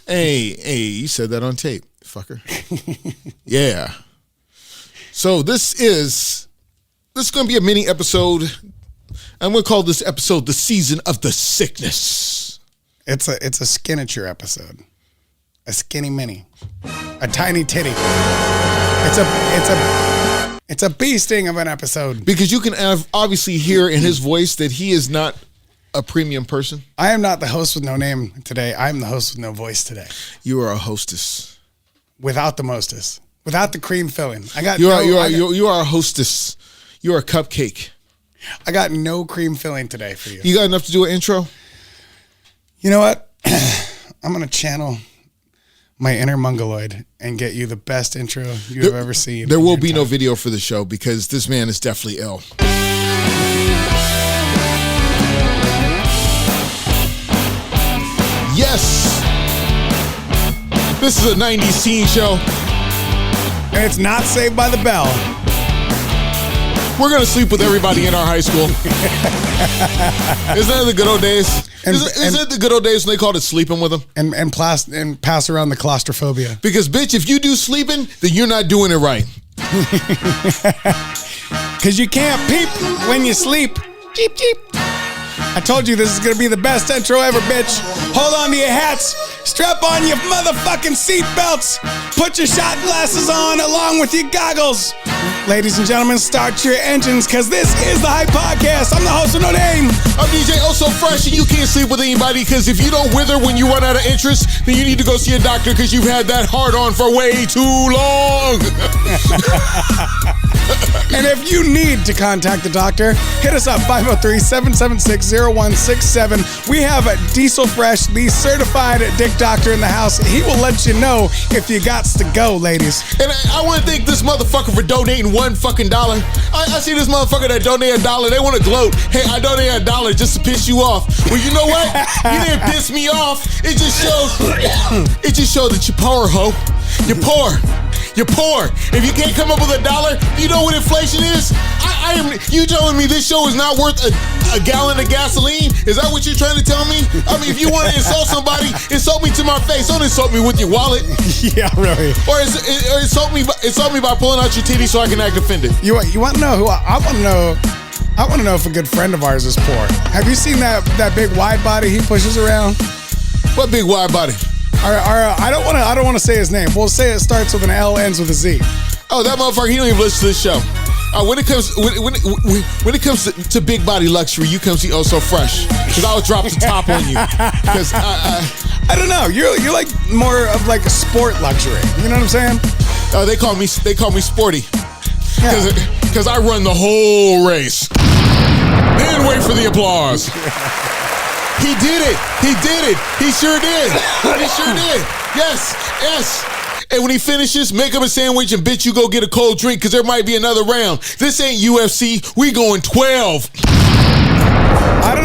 Hey, you said that on tape, fucker. Yeah. So this is going to be a mini episode. I'm going to call this episode the Season of the Sickness. It's a skinature episode. A skinny mini. A tiny titty. It's a bee sting of an episode. Because you can obviously hear in his voice that he is not a premium person. I am not the host with no name today. I am the host with no voice today. You are a hostess. Without the mostess. Without the cream filling. You are a hostess. You are a cupcake. I got no cream filling today for you. You got enough to do an intro? You know what? I'm going to channel my inner mongoloid and get you the best intro you have ever seen. There will be no video for the show because this man is definitely ill. Yes. This is a 90s teen show. And it's not Saved by the Bell. We're going to sleep with everybody in our high school. Isn't that the good old days? Isn't it the good old days when they called it sleeping with them? And pass around the claustrophobia. Because, bitch, if you do sleeping, then you're not doing it right. Because you can't peep when you sleep. Cheep, cheep. I told you this is going to be the best intro ever, bitch. Hold on to your hats. Strap on your motherfucking seatbelts. Put your shot glasses on along with your goggles. Ladies and gentlemen, start your engines because this is the Hype Podcast. I'm the host with no name. I'm DJ Oh So Fresh, and you can't sleep with anybody because if you don't wither when you run out of interest, then you need to go see a doctor because you've had that hard on for way too long. And if you need to contact the doctor, hit us up 503-776-0167. We have a Diesel Fresh, the certified dick doctor in the house. He will let you know if you got to go, ladies. And I want to thank this motherfucker for donating $1 fucking. I see this motherfucker that donated $1. They want to gloat. Hey, I donated $1 just to piss you off. Well, you know what? You didn't piss me off. It just shows that you're poor, ho. You're poor. You're poor. If you can't come up with $1, you know what inflation is? You telling me this show is not worth a gallon of gasoline? Is that what you're trying to tell me? I mean, if you want to insult somebody, insult me to my face. Don't insult me with your wallet. Yeah, really. Or insult me by pulling out your titty so I can act offended. You want to know who I want to know? I want to know if a good friend of ours is poor. Have you seen that big wide body he pushes around? What big wide body? I don't want to say his name. We'll say it starts with an L, ends with a Z. Oh, that motherfucker! He don't even listen to this show. When it comes to big body luxury, you come see Oh So Fresh because I'll drop the top on you. Because I don't know. You're like more of like a sport luxury. You know what I'm saying? They call me sporty. Because I run the whole race. Then wait for the applause. He did it. He did it. He sure did. He sure did. Yes. And when he finishes, make him a sandwich and bitch, you go get a cold drink because there might be another round. This ain't UFC. We going 12. I don't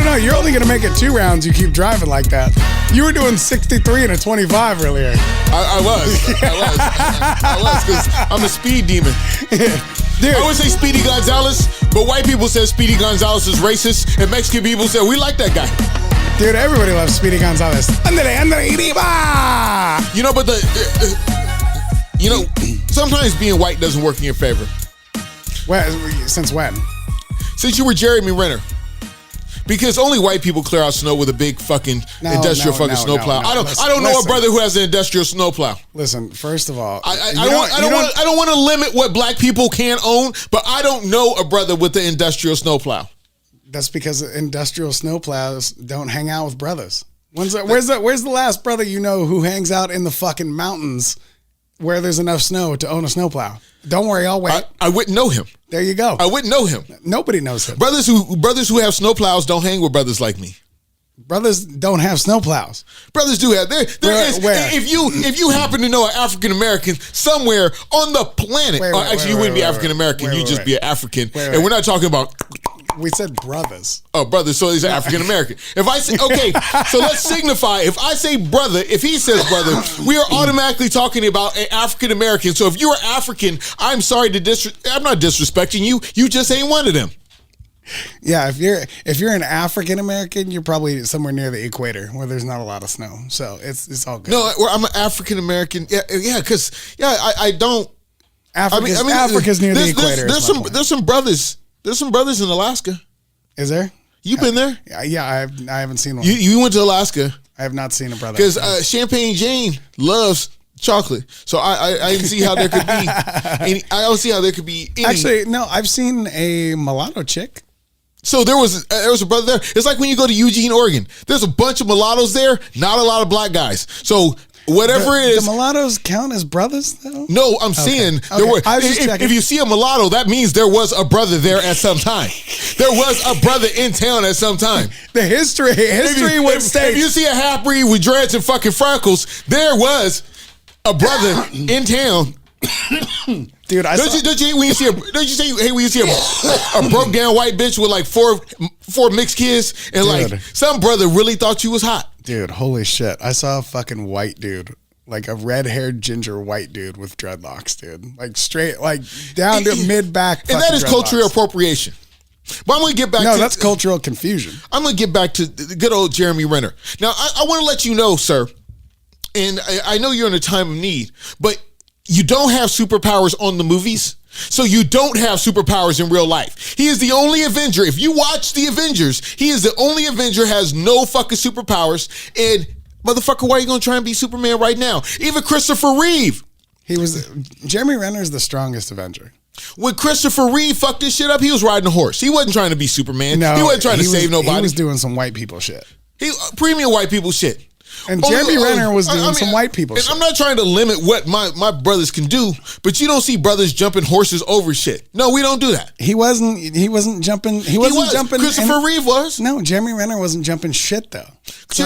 know. You're only going to make it 2 rounds. You keep driving like that. You were doing 63 and a 25 earlier. I was because I'm a speed demon. Dude. I would say Speedy Gonzalez, but white people say Speedy Gonzalez is racist, and Mexican people say we like that guy. Dude, everybody loves Speedy Gonzalez. You know, but sometimes being white doesn't work in your favor. Since when? Since you were Jeremy Renner. Because only white people clear out snow with a big fucking industrial snowplow. I don't know a brother who has an industrial snowplow. Listen, first of all, I don't want to limit what black people can own, but I don't know a brother with the industrial snowplow. That's because industrial snowplows don't hang out with brothers. Where's the last brother you know who hangs out in the fucking mountains where there's enough snow to own a snowplow? Don't worry, I'll wait. I wouldn't know him. There you go. I wouldn't know him. Nobody knows him. Brothers who have snowplows don't hang with brothers like me. Brothers don't have snowplows. Brothers do have. Where? If you happen to know an African American somewhere on the planet, you wouldn't be African American. You'd just be an African, and we're not talking about. We said brothers. Oh, brothers. So he's an African American. If I say, okay, so let's signify. If I say brother, if he says brother, we are automatically talking about an African American. So if you are African, I'm sorry to I'm not disrespecting you. You just ain't one of them. Yeah, if you're an African American, you're probably somewhere near the equator where there's not a lot of snow. So it's all good. No, I'm an African American. Yeah, because I don't. Africa's near the equator. There's some brothers. There's some brothers in Alaska. Is there? You been there? Yeah, I haven't seen one. You went to Alaska. I have not seen a brother. Because Champagne Jane loves chocolate, so I didn't see how there could be. I don't see how there could be any. Actually, no, I've seen a mulatto chick. So there was a brother there. It's like when you go to Eugene, Oregon. There's a bunch of mulattoes there, not a lot of black guys. So whatever it is. The mulattoes count as brothers, though? No, I'm saying there were. If you see a mulatto, that means there was a brother there at some time. There was a brother in town at some time. The history would state. If you see a half breed with dreads and fucking freckles, there was a brother in town. Dude, don't you hate when you see a broke down white bitch with like four mixed kids and like some brother really thought you was hot? Dude, holy shit. I saw a fucking white dude, like a red-haired ginger white dude with dreadlocks, dude. Like straight, like down to mid-back. And that is cultural appropriation. But I'm going to get back to... No, that's cultural confusion. I'm going to get back to the good old Jeremy Renner. Now, I want to let you know, sir, and I know you're in a time of need, but you don't have superpowers on the movies, so you don't have superpowers in real life. He is the only Avenger. If you watch the Avengers, he is the only Avenger, has no fucking superpowers, and motherfucker, why are you going to try and be Superman right now? Even Christopher Reeve. Jeremy Renner is the strongest Avenger. When Christopher Reeve fucked this shit up, he was riding a horse. He wasn't trying to be Superman. No, he wasn't trying to save nobody. He was doing some white people shit. Premium white people shit. And Jeremy Renner was doing some white people shit. I'm not trying to limit what my brothers can do, but you don't see brothers jumping horses over shit. No, we don't do that. He wasn't jumping. He wasn't jumping. Christopher Reeve was. No, Jeremy Renner wasn't jumping shit though. So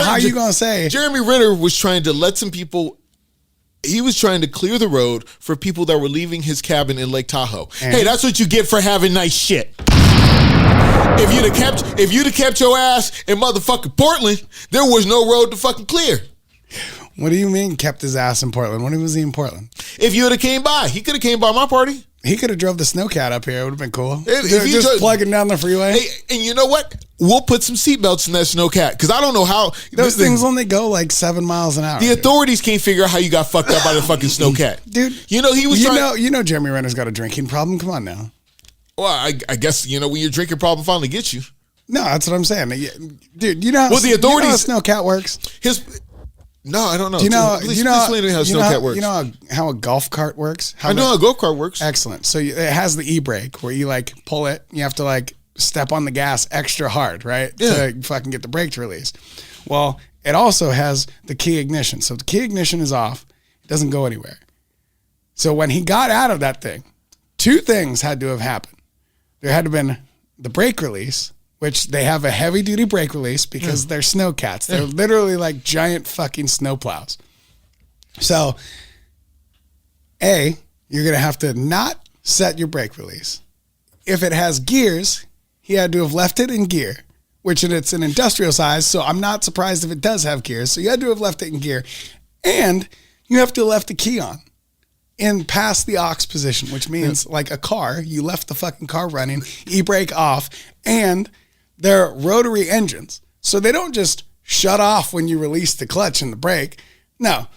how are you going to say? Jeremy Renner was trying to let some people... He was trying to clear the road for people that were leaving his cabin in Lake Tahoe. Hey, that's what you get for having nice shit. If you'd have kept your ass in motherfucking Portland, there was no road to fucking clear. What do you mean kept his ass in Portland? When was he in Portland? If you would have came by, he could have came by my party. He could have drove the snowcat up here. It would have been cool. If you just plugging down the freeway. Hey, and you know what? We'll put some seatbelts in that snowcat because I don't know how those things only go like 7 miles an hour. The authorities can't figure out how you got fucked up by the fucking snowcat, dude. You know he was. You know Jeremy Renner's got a drinking problem. Come on now. Well, I guess when your drinking problem finally gets you. No, that's what I'm saying, dude. You know how, the authorities, you know how a snowcat works. No, I don't know. Do you know? Please explain to me how a snowcat works. You know how a golf cart works? I know how a golf cart works. Excellent. So it has the e-brake where you like pull it. You have to like step on the gas extra hard, right? Yeah. To fucking get the brake to release. Well, it also has the key ignition. So the key ignition is off. It doesn't go anywhere. So when he got out of that thing, 2 things had to have happened. There had to have been the brake release, which they have a heavy duty brake release because they're snowcats. They're literally like giant fucking snowplows. So, A, you're going to have to not set your brake release. If it has gears, he had to have left it in gear, which it's an industrial size. So I'm not surprised if it does have gears. So you had to have left it in gear, and you have to have left the key on in past the aux position, which means like a car, you left the fucking car running, e-brake off, and they're rotary engines. So they don't just shut off when you release the clutch and the brake. No,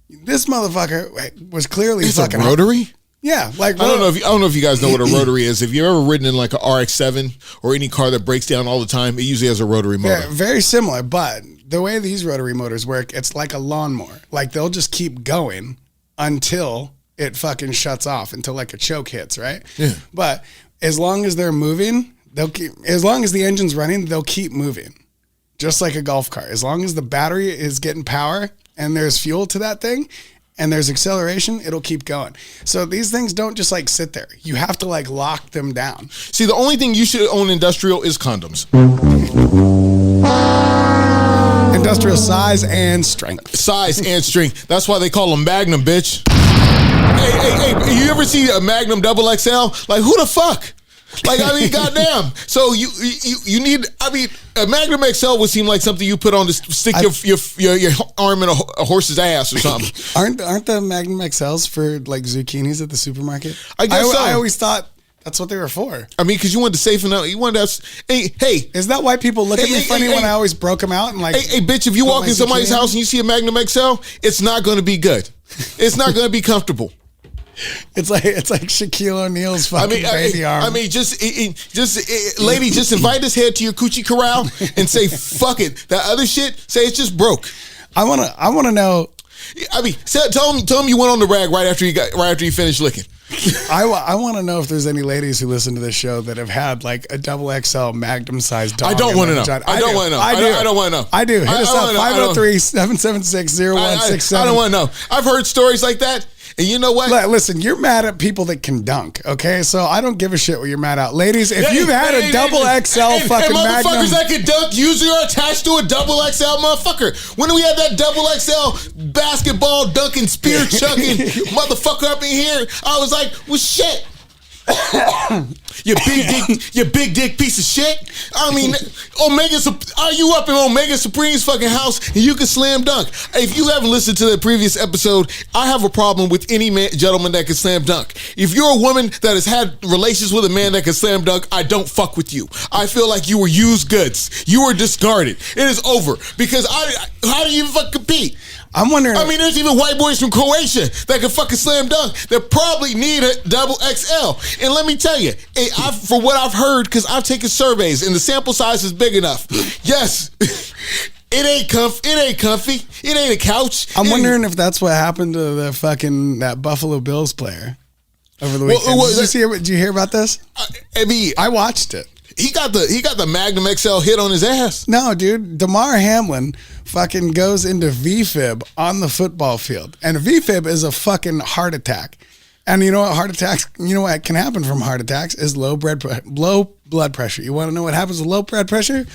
this motherfucker was clearly fucking a rotary. Yeah, like I don't know if you guys know what a rotary is. If you've ever ridden in like a RX-7 or any car that breaks down all the time, it usually has a rotary motor. Very similar, but the way these rotary motors work, it's like a lawnmower. Like they'll just keep going until it fucking shuts off, until like a choke hits, right? Yeah. But as long as they're moving, as long as the engine's running, they'll keep moving. Just like a golf cart. As long as the battery is getting power and there's fuel to that thing and there's acceleration, it'll keep going. So these things don't just like sit there. You have to like lock them down. See, the only thing you should own industrial is condoms. Industrial size and strength. Size and strength. That's why they call them Magnum, bitch. Hey, you ever see a Magnum double XL? Like, who the fuck? Like, I mean, goddamn. So you need, I mean, a Magnum XL would seem like something you put on to stick your arm in a horse's ass or something. Aren't the Magnum XLs for like zucchinis at the supermarket? I guess so. I always thought That's what they were for. I mean, because you wanted to safe out. You wanted to. Hey, is that why people look at me funny when I always broke them out and like? Hey, bitch! If you walk in somebody's house and you see a Magnum XL, it's not going to be good. It's not going to be comfortable. It's like Shaquille O'Neal's fucking baby arm. I mean, lady, just invite his head to your coochie corral and say, "Fuck it." That other shit, say it's just broke. I wanna know. I mean, tell him you went on the rag right after you finished licking. I want to know if there's any ladies who listen to this show that have had like a double XL Magnum sized dog. I don't want to know. I don't want to know. I don't want to know. I do. Hit us up 503-776-0167. I don't want to know. I've heard stories like that. And you know what? Listen, you're mad at people that can dunk, okay? So I don't give a shit what you're mad at. Ladies, if you've had a double XL fucking Magnum. Motherfuckers that can dunk usually are attached to a double XL motherfucker. When we had that double XL basketball dunking, spear chucking motherfucker up in here, I was like, well, shit. you big dick piece of shit. I mean, are you up in Omega Supreme's fucking house and you can slam dunk? If you haven't listened to the previous episode, I have a problem with any gentleman that can slam dunk. If you're a woman that has had relations with a man that can slam dunk, I don't fuck with you. I feel like you were used goods. You were discarded. It is over because how do you even fucking compete? I'm wondering. I mean, there's even white boys from Croatia that can fucking slam dunk that probably need a double XL. And let me tell you, for what I've heard, because I've taken surveys and the sample size is big enough. Yes, it ain't comfy. It ain't a couch. I'm wondering if that's what happened to that Buffalo Bills player over the weekend. Did you hear about this? I mean, I watched it. He got the Magnum XL hit on his ass. No, dude. Damar Hamlin fucking goes into VFib on the football field. And a VFib is a fucking heart attack. And you know what can happen from heart attacks is low blood pressure. You want to know what happens with low blood pressure?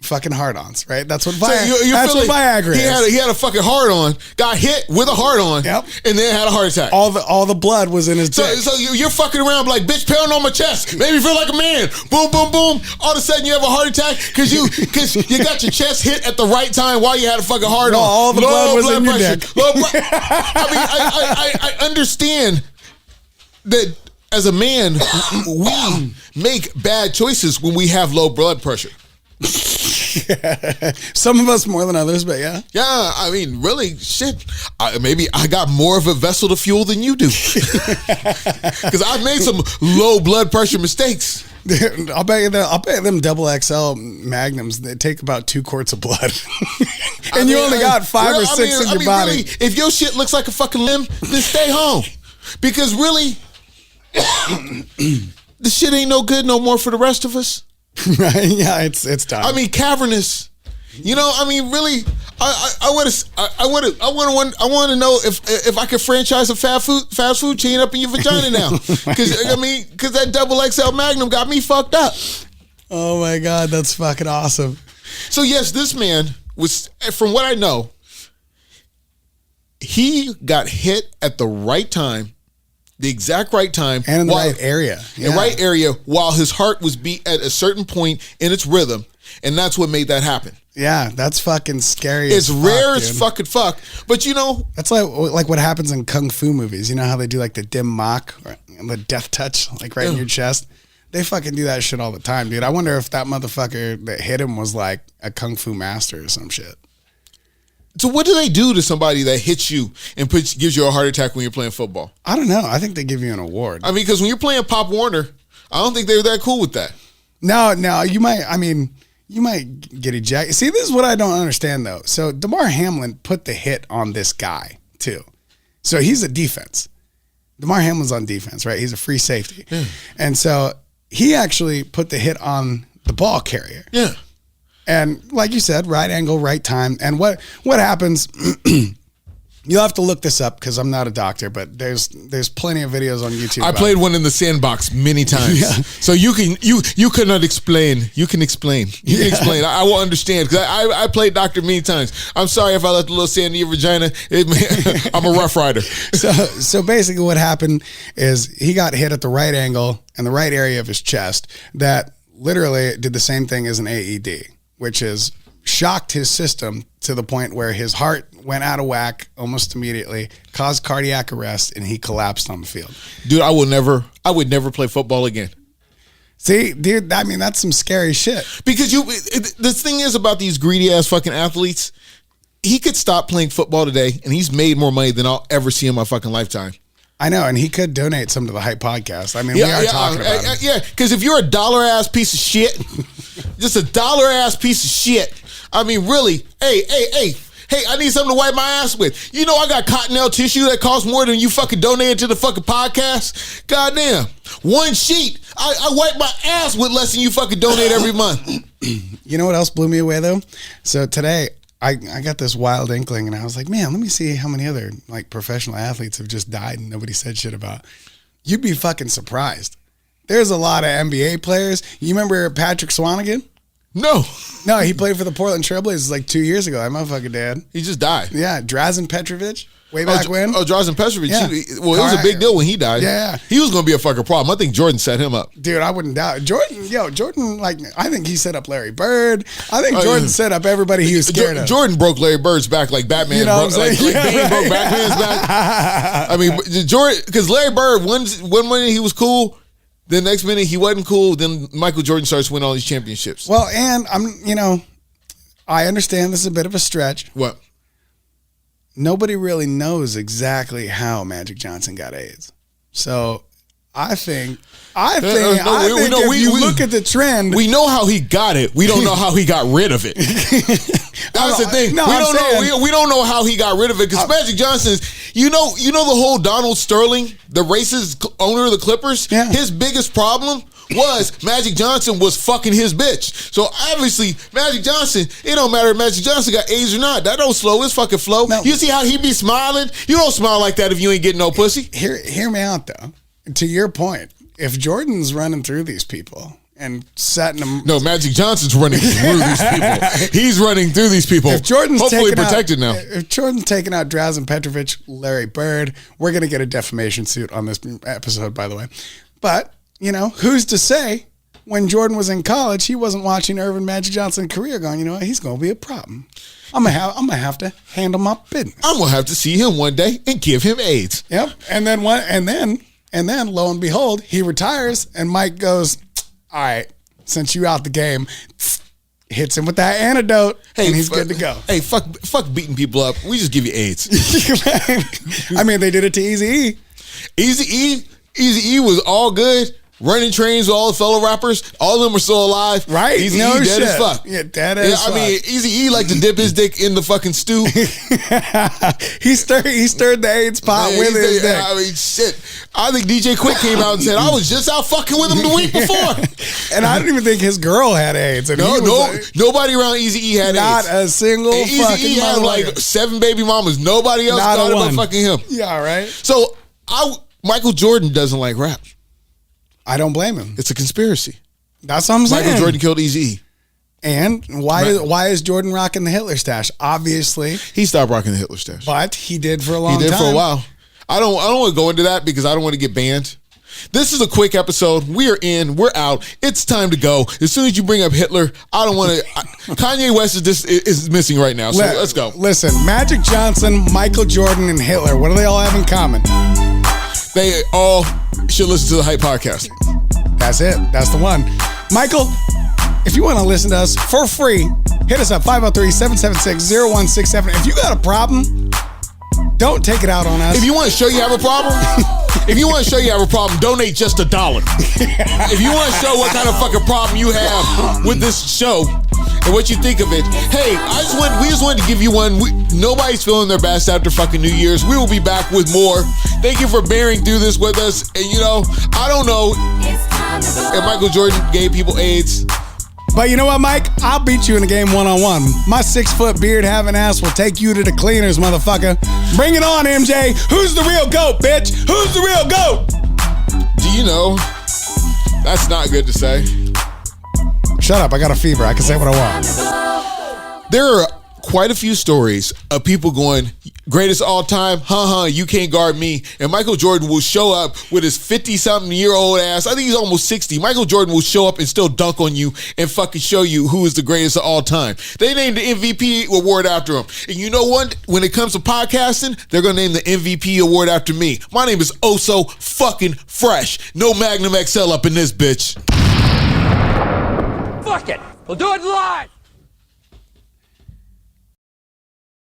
Fucking hard-ons, right? That's what Viagra is. He had a fucking hard-on, got hit with a hard-on, and then had a heart attack. All the blood was in his dick. So you're fucking around like, bitch, pound on my chest. Made me feel like a man. Boom, boom, boom. All of a sudden you have a heart attack because you got your chest hit at the right time while you had a fucking hard-on. No, all the blood was in your dick. I understand that as a man, we make bad choices when we have low blood pressure. Some of us more than others, but yeah. Yeah, I mean, really, shit. Maybe I got more of a vessel to fuel than you do. Because I've made some low blood pressure mistakes. Dude, I'll bet them double XL Magnums, they take about 2 quarts of blood. And you only got 5 or 6 in your body. Really, if your shit looks like a fucking limb, then stay home. Because really, the shit ain't no good no more for the rest of us. Right? Yeah, it's time. I mean, cavernous. You know, I mean, really, I want to know if I could franchise a fast food chain up in your vagina now, because that double XL Magnum got me fucked up. Oh my God, that's fucking awesome. So yes, this man was, from what I know, he got hit at the right time. The exact right time. And in the right area. Yeah. The right area while his heart was beat at a certain point in its rhythm. And that's what made that happen. Yeah, that's fucking scary. It's rare as fucking fuck. But you know. That's like what happens in Kung Fu movies. You know how they do like the dim mak or the death touch, like right in your chest? They fucking do that shit all the time, dude. I wonder if that motherfucker that hit him was like a Kung Fu master or some shit. So what do they do to somebody that hits you and gives you a heart attack when you're playing football? I don't know. I think they give you an award. I mean, because when you're playing Pop Warner, I don't think they're that cool with that. No, you might get ejected. See, this is what I don't understand, though. So Damar Hamlin put the hit on this guy, too. So he's a defense. Damar Hamlin's on defense, right? He's a free safety. Yeah. And so he actually put the hit on the ball carrier. Yeah. And like you said, right angle, right time. And what happens, you'll have to look this up because I'm not a doctor, but there's plenty of videos on YouTube. I played one in the sandbox many times. Yeah. So you cannot explain. You can explain. You can explain. I will understand because I played doctor many times. I'm sorry if I left a little sand in your vagina. I'm a rough rider. So basically what happened is he got hit at the right angle and the right area of his chest that literally did the same thing as an AED. Which is shocked his system to the point where his heart went out of whack almost immediately, caused cardiac arrest, and he collapsed on the field. Dude, I would never play football again. See, dude, I mean, that's some scary shit. Because the thing is about these greedy ass fucking athletes, he could stop playing football today and he's made more money than I'll ever see in my fucking lifetime. I know, and he could donate some to the Hype Podcast. I mean, we are talking about it. Yeah, because if you're a dollar ass piece of shit, just a dollar ass piece of shit, I mean, really, hey, I need something to wipe my ass with. You know, I got Cottonelle tissue that costs more than you fucking donated to the fucking podcast. Goddamn. One sheet. I wipe my ass with less than you fucking donate every month. You know what else blew me away, though? So today, I got this wild inkling, and I was like, man, let me see how many other like professional athletes have just died and nobody said shit about. You'd be fucking surprised. There's a lot of NBA players. You remember Patrick Swanigan? No, he played for the Portland Trailblazers like 2 years ago. I'm motherfucking dead. He just died. Yeah, Drazen Petrovic, way back when. Oh, Drazen Petrovic. Yeah. It was a big deal when he died. Yeah. He was going to be a fucking problem. I think Jordan set him up. Dude, I wouldn't doubt. Jordan, like, I think he set up Larry Bird. I think Jordan set up everybody he was scared of. Jordan broke Larry Bird's back like Batman. You know what I'm saying? Like Bane broke Batman's back. I mean, Jordan, because Larry Bird, one minute he was cool, the next minute he wasn't cool. Then Michael Jordan starts winning all these championships. Well, and I understand this is a bit of a stretch. What? Nobody really knows exactly how Magic Johnson got AIDS. So I think if you look at the trend, we know how he got it. We don't know how he got rid of it. That's the thing. No, we don't know how he got rid of it because Magic Johnson, you know the whole Donald Sterling, the racist owner of the Clippers. Yeah. His biggest problem was Magic Johnson was fucking his bitch. So obviously Magic Johnson, it don't matter if Magic Johnson got AIDS or not. That don't slow his fucking flow. No. You see how he be smiling? You don't smile like that if you ain't getting no pussy. Hear me out though. To your point, if Jordan's running through these people and setting them, no, Magic Johnson's running through these people. He's running through these people. If Jordan's hopefully protected now. If Jordan's taking out Drazen Petrovic, Larry Bird, we're gonna get a defamation suit on this episode, by the way. But who's to say when Jordan was in college, he wasn't watching Irvin Magic Johnson's career going, you know what, he's gonna be a problem. I'm gonna have to handle my business. I'm gonna have to see him one day and give him AIDS. Yep. And then lo and behold, he retires and Mike goes, all right, since you out the game, hits him with that antidote, and he's good to go. Hey, fuck beating people up. We just give you AIDS. I mean, they did it to Eazy-E. Eazy-E was all good. Running trains with all the fellow rappers. All of them are still alive. Right. Eazy-E dead as fuck. Yeah, dead as fuck. I mean, Eazy-E like to dip his dick in the fucking stew. he stirred the AIDS pot with his dick. I mean, shit. I think DJ Quick came out and said, I was just out fucking with him the week before. And I don't even think his girl had AIDS. And nobody around Eazy-E had not AIDS. Not a single fucking Eazy-E had like 7 baby mamas. Nobody else thought about fucking him. Yeah, right. So, Michael Jordan doesn't like rap. I don't blame him. It's a conspiracy. That's what I'm saying. Michael Jordan killed Eazy-E. And why is Jordan rocking the Hitler stash? Obviously, he stopped rocking the Hitler stash, but he did for a long time. He did for a while. I don't want to go into that because I don't want to get banned. This is a quick episode. We're out. It's time to go. As soon as you bring up Hitler, I don't want to. Kanye West is missing right now. So let's go. Listen, Magic Johnson, Michael Jordan, and Hitler. What do they all have in common? They all should listen to the Hype Podcast. That's it. That's the one. Michael, if you want to listen to us for free, hit us up 503-776-0167. If you got a problem, don't take it out on us. If you want to show you have a problem, donate just $1. If you want to show what kind of fucking problem you have with this show and what you think of it, hey, we just wanted to give you one. Nobody's feeling their best after fucking New Year's. We will be back with more. Thank you for bearing through this with us. And I don't know if Michael Jordan gave people AIDS. But you know what, Mike? I'll beat you in a game one-on-one. My 6-foot beard-having ass will take you to the cleaners, motherfucker. Bring it on, MJ. Who's the real GOAT, bitch? Who's the real GOAT? Do you know? That's not good to say. Shut up. I got a fever. I can say what I want. There are quite a few stories of people going, greatest of all time, you can't guard me. And Michael Jordan will show up with his 50-something-year-old ass. I think he's almost 60. Michael Jordan will show up and still dunk on you and fucking show you who is the greatest of all time. They named the MVP award after him. And you know what? When it comes to podcasting, they're going to name the MVP award after me. My name is Oso fucking Fresh. No Magnum XL up in this bitch. Fuck it. We'll do it live.